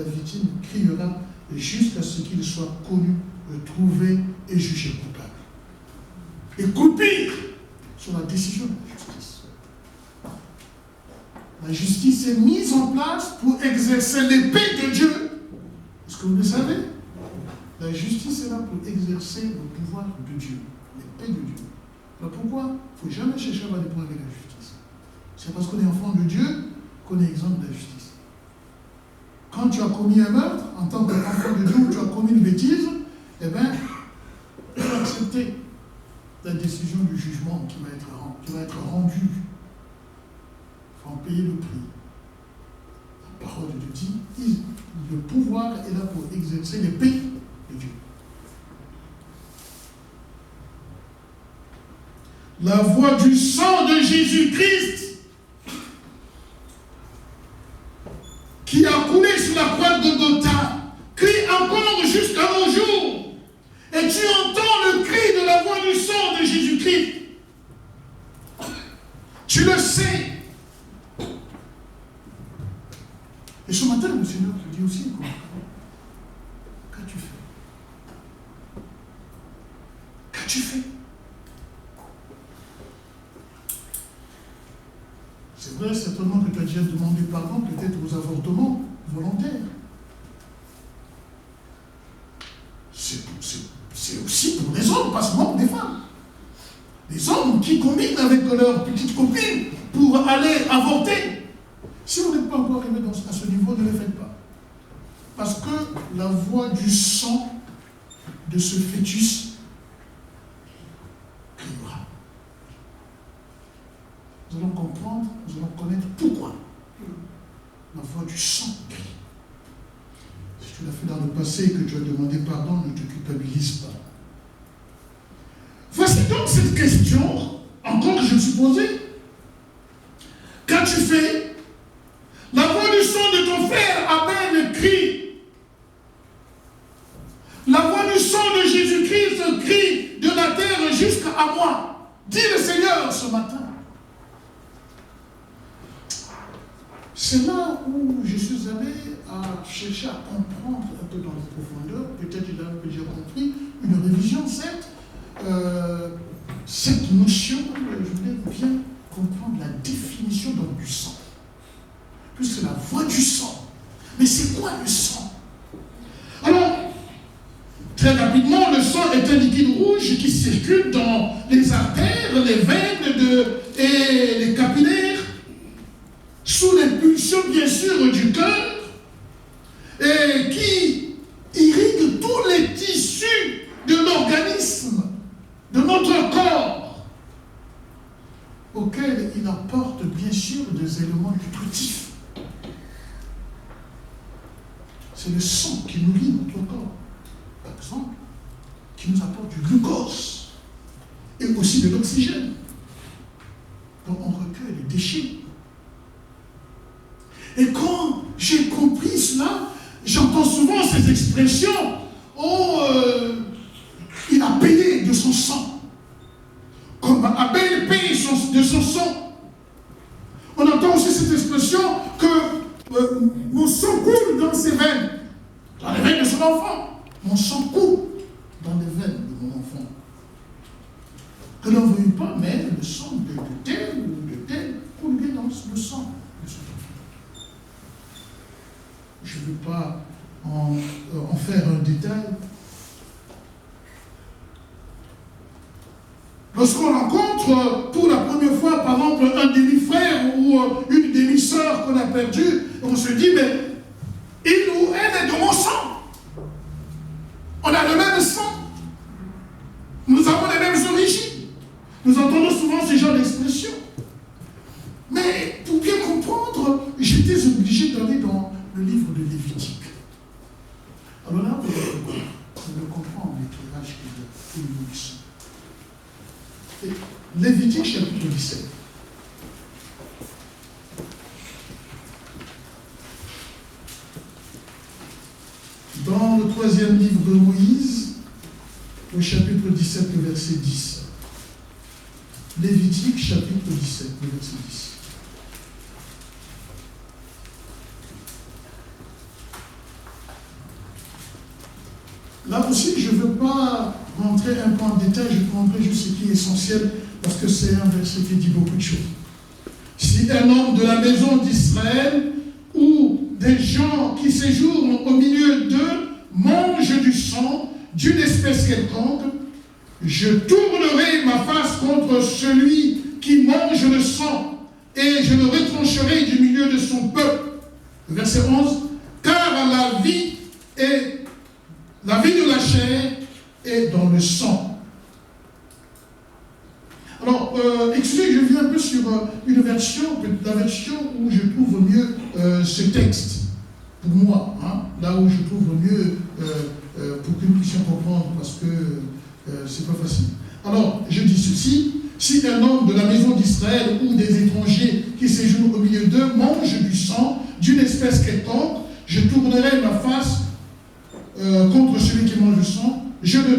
la victime criera jusqu'à ce qu'il soit connu, trouvé et jugé coupable. Et coup de pire sur la décision de la justice. La justice est mise en place pour exercer l'épée de Dieu. Est-ce que vous le savez? La justice est là pour exercer le pouvoir de Dieu, l'épée de Dieu. Alors pourquoi? Il ne faut jamais chercher à avoir des points avec la justice. C'est parce qu'on est enfant de Dieu qu'on est exempt de la justice. Quand tu as commis un meurtre, en tant qu'enfant de Dieu, ou tu as commis une bêtise, eh bien, tu vas accepter la décision du jugement qui va être rendue. Il faut en payer le prix. La parole de Dieu dit, le pouvoir est là pour exercer l'épée de Dieu. La voix du sang de Jésus-Christ qui a coulé sur la croix de Golgotha crie encore jusqu'à nos jours. Et tu entends le cri de la voix du sang de Jésus-Christ. Tu le sais. Et ce matin, le Seigneur te dit aussi quoi? Qu'as-tu fait? Qu'as-tu fait? C'est vrai, certainement que tu as déjà demandé pardon, peut-être aux avortements volontaires. C'est aussi pour les hommes, pas seulement pour les femmes. Les hommes qui combinent avec leur petite copine pour aller avorter. Si vous n'êtes pas encore arrivé à ce niveau, ne le faites pas. Parce que la voix du sang de ce fœtus criera. Nous allons comprendre, nous allons connaître pourquoi la voix du sang crie. Si tu l'as fait dans le passé et que tu as demandé pardon, ne te culpabilise pas. Voici donc cette question, encore que je me suis posée. Qu'as-tu fait? La voix du sang de ton frère Abel crie. La voix du sang de Jésus-Christ crie de la terre jusqu'à moi. Dit le Seigneur ce matin. C'est là où je suis allé à chercher à comprendre un peu dans la profondeur, peut-être il a déjà compris, une révision certes, cette notion, je voulais bien comprendre la définition donc, du sang. Puisque la voix du sang. Mais c'est quoi le sang? Alors, très rapidement, le sang est un liquide rouge qui circule dans les artères, les veines et les capillaires, sous l'impulsion bien sûr du cœur, et qui irrigue tous les tissus de l'organisme, de notre corps, auquel il apporte bien sûr des éléments nutritifs. C'est le sang qui nourrit notre corps, par exemple, qui nous apporte du glucose et aussi de l'oxygène. Donc on recueille les déchets. Et quand j'ai compris cela, j'entends souvent ces expressions « Oh, il a payé de son sang ». Comme Abel paye de son sang. On entend aussi cette expression que mon sang coule dans ses veines, dans les veines de son enfant. Mon sang coule dans les veines de mon enfant. Que l'on ne veuille pas, mais le sang de tel ou de tel coule bien dans le sang de son enfant. Je ne veux pas en faire un détail. Lorsqu'on rencontre pour la première fois, par exemple, un demi-frère ou une demi-sœur qu'on a perdue, on se dit, mais il ou elle est de mon sang. On a le même sang. Nous avons les mêmes origines. Nous entendons souvent ce genre d'expression. Mais pour bien comprendre, j'étais obligé d'aller dans le livre de Lévitique. Alors là, on le comprend, l'éclairage qui est le sang. Lévitique chapitre 17. Dans le 3e livre de Moïse, au chapitre 17, le verset 10. Lévitique chapitre 17, le verset 10. Là aussi, je ne veux pas rentrer un peu en détail, je vais rentrer juste ce qui est essentiel, parce que c'est un verset qui dit beaucoup de choses. Si un homme de la maison d'Israël ou des gens qui séjournent au milieu d'eux mangent du sang d'une espèce quelconque, je tournerai ma face contre celui qui mange le sang et je le retrancherai du milieu de son peuple. Verset 11. Car la vie de la chair est dans le sang. Alors, excusez, je viens un peu sur une version, la version où je trouve mieux ce texte, pour moi, hein, là où je trouve mieux pour que nous puissions comprendre, parce que c'est pas facile. Alors, je dis ceci, si un homme de la maison d'Israël ou des étrangers qui séjournent au milieu d'eux mange du sang d'une espèce quelconque, je tournerai ma face contre celui qui mange du sang, je le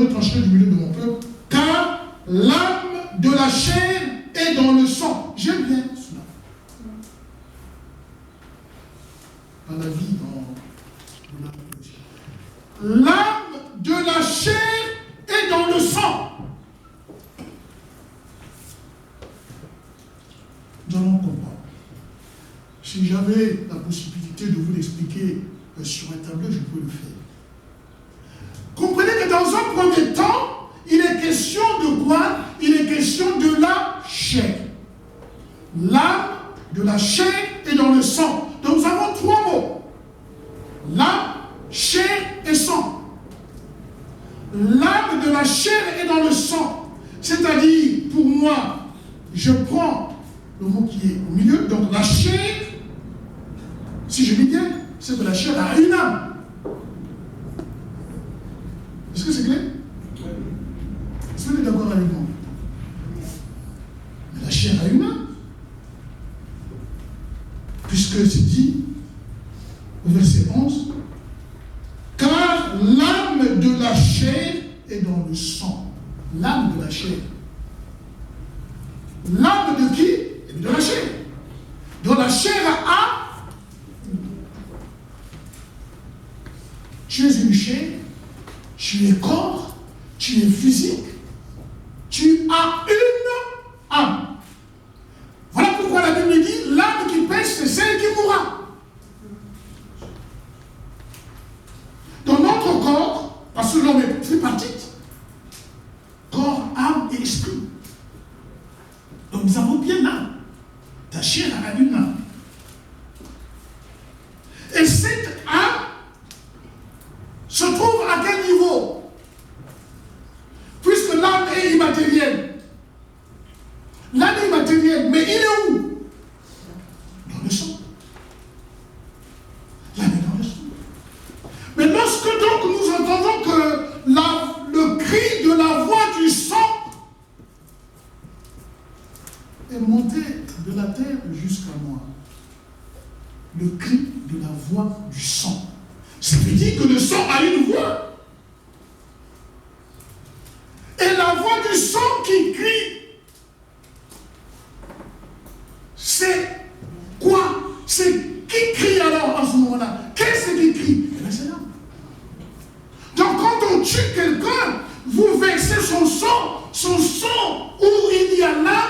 retrancherai du milieu de mon peuple, car l'âme de la chair est dans le sang. J'aime bien cela. Pas la vie dans l'âme de la chair est dans le sang. Nous allons comprendre. Si j'avais la possibilité de vous l'expliquer sur un tableau, je peux le faire. Comprenez que dans un premier temps, il est question de quoi? Il est question de la chair. L'âme de la chair est dans le sang. Donc nous avons trois mots. L'âme, chair et sang. L'âme de la chair est dans le sang. C'est-à-dire, pour moi, je prends le mot qui est au milieu, donc la chair, si je lis bien, c'est que la chair a une âme. Est-ce que c'est clair? Est-ce que vous êtes d'accord avec moi? Mais la chair a une âme. Puisque c'est dit, au verset 11, car l'âme de la chair est dans le sang. L'âme de la chair. L'âme de qui? De la chair. Donc la chair a. Tu es une chair, tu es corps, tu es physique, tu as une âme. Voilà pourquoi la Bible dit l'âme qui pêche, c'est celle qui mourra. Dans notre corps, parce que l'homme est tripartite, corps, âme et esprit. Donc nous avons bien l'âme. Ta chair a une âme. Et cette âme se trouve à quel niveau? Puisque l'âme est immatérielle. L'âme est immatérielle, mais il est où? Dans le sang. L'âme est dans le sang. Mais lorsque donc nous entendons que le cri de la voix du sang est monté de la terre jusqu'à moi, le cri de la voix du sang. Ça veut dire que le sang a une voix. Et la voix du sang qui crie, c'est quoi? C'est qui crie alors en ce moment-là? Qu'est-ce qui crie? Eh bien, c'est l'âme. Donc quand on tue quelqu'un, vous versez son sang où il y a l'âme,